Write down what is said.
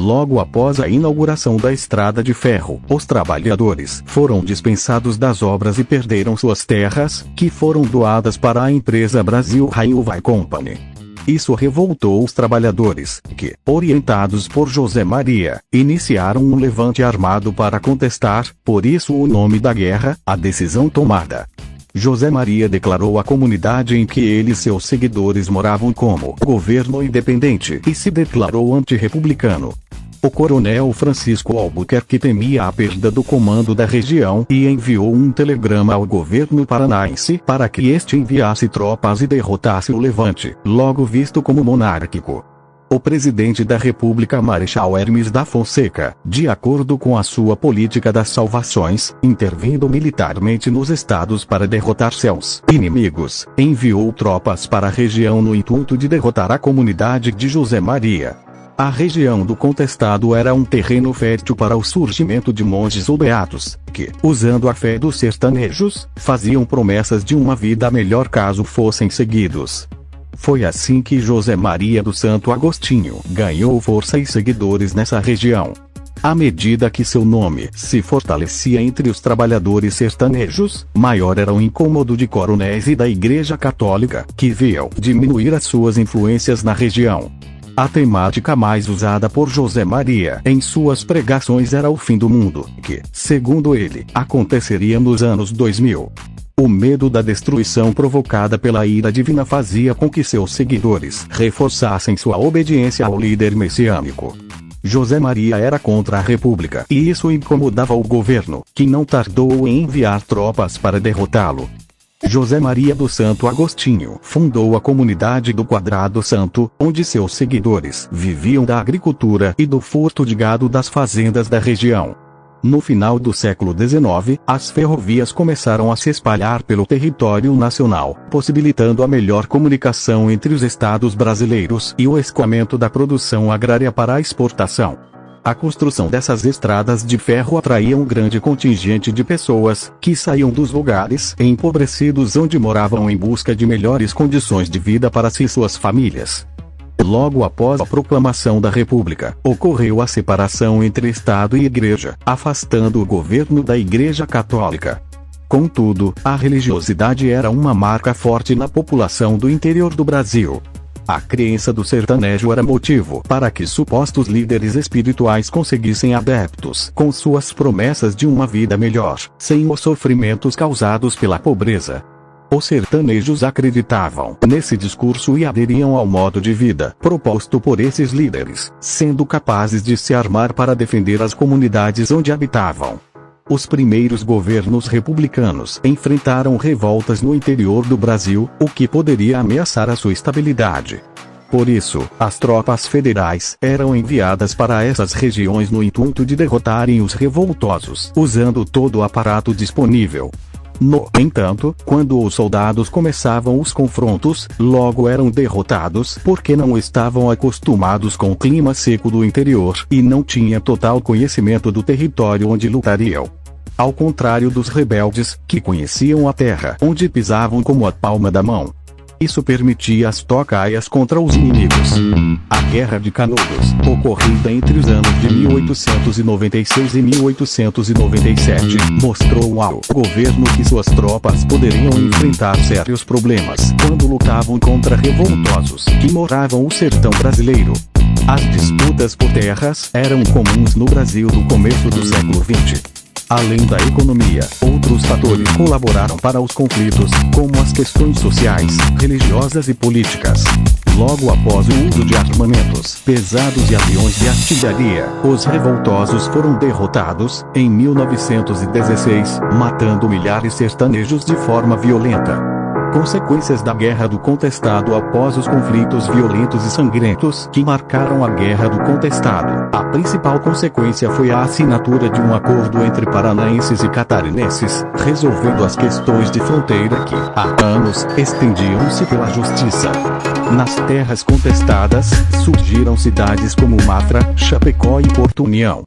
Logo após a inauguração da estrada de ferro, os trabalhadores foram dispensados das obras e perderam suas terras, que foram doadas para a empresa Brasil Railway Company. Isso revoltou os trabalhadores, que, orientados por José Maria, iniciaram um levante armado para contestar, por isso o nome da guerra, a decisão tomada. José Maria declarou à comunidade em que ele e seus seguidores moravam como governo independente e se declarou antirrepublicano. O coronel Francisco Albuquerque temia a perda do comando da região e enviou um telegrama ao governo paranaense para que este enviasse tropas e derrotasse o levante, logo visto como monárquico. O presidente da República, Marechal Hermes da Fonseca, de acordo com a sua política das salvações, intervindo militarmente nos estados para derrotar seus inimigos, enviou tropas para a região no intuito de derrotar a comunidade de José Maria. A região do contestado era um terreno fértil para o surgimento de monges ou beatos, que, usando a fé dos sertanejos, faziam promessas de uma vida melhor caso fossem seguidos. Foi assim que José Maria do Santo Agostinho ganhou força e seguidores nessa região. À medida que seu nome se fortalecia entre os trabalhadores sertanejos, maior era o incômodo de coronéis e da Igreja Católica, que viam diminuir as suas influências na região. A temática mais usada por José Maria em suas pregações era o fim do mundo, que, segundo ele, aconteceria nos anos 2000. O medo da destruição provocada pela ira divina fazia com que seus seguidores reforçassem sua obediência ao líder messiânico. José Maria era contra a República e isso incomodava o governo, que não tardou em enviar tropas para derrotá-lo. José Maria do Santo Agostinho fundou a comunidade do Quadrado Santo, onde seus seguidores viviam da agricultura e do furto de gado das fazendas da região. No final do século XIX, as ferrovias começaram a se espalhar pelo território nacional, possibilitando a melhor comunicação entre os estados brasileiros e o escoamento da produção agrária para a exportação. A construção dessas estradas de ferro atraía um grande contingente de pessoas, que saíam dos lugares empobrecidos onde moravam em busca de melhores condições de vida para si e suas famílias. Logo após a proclamação da República, ocorreu a separação entre Estado e Igreja, afastando o governo da Igreja Católica. Contudo, a religiosidade era uma marca forte na população do interior do Brasil. A crença do sertanejo era motivo para que supostos líderes espirituais conseguissem adeptos com suas promessas de uma vida melhor, sem os sofrimentos causados pela pobreza. Os sertanejos acreditavam nesse discurso e aderiam ao modo de vida proposto por esses líderes, sendo capazes de se armar para defender as comunidades onde habitavam. Os primeiros governos republicanos enfrentaram revoltas no interior do Brasil, o que poderia ameaçar a sua estabilidade. Por isso, as tropas federais eram enviadas para essas regiões no intuito de derrotarem os revoltosos, usando todo o aparato disponível. No entanto, quando os soldados começavam os confrontos, logo eram derrotados porque não estavam acostumados com o clima seco do interior e não tinham total conhecimento do território onde lutariam. Ao contrário dos rebeldes, que conheciam a terra onde pisavam como a palma da mão. Isso permitia as tocaias contra os inimigos. A Guerra de Canudos, ocorrida entre os anos de 1896 e 1897, mostrou ao governo que suas tropas poderiam enfrentar sérios problemas quando lutavam contra revoltosos que moravam no sertão brasileiro. As disputas por terras eram comuns no Brasil do começo do século XX. Além da economia, outros fatores colaboraram para os conflitos, como as questões sociais, religiosas e políticas. Logo após o uso de armamentos pesados e aviões de artilharia, os revoltosos foram derrotados, em 1916, matando milhares de sertanejos de forma violenta. Consequências da Guerra do Contestado. Após os conflitos violentos e sangrentos que marcaram a Guerra do Contestado, a principal consequência foi a assinatura de um acordo entre paranaenses e catarinenses, resolvendo as questões de fronteira que, há anos, estendiam-se pela justiça. Nas terras contestadas, surgiram cidades como Mafra, Chapecó e Porto União.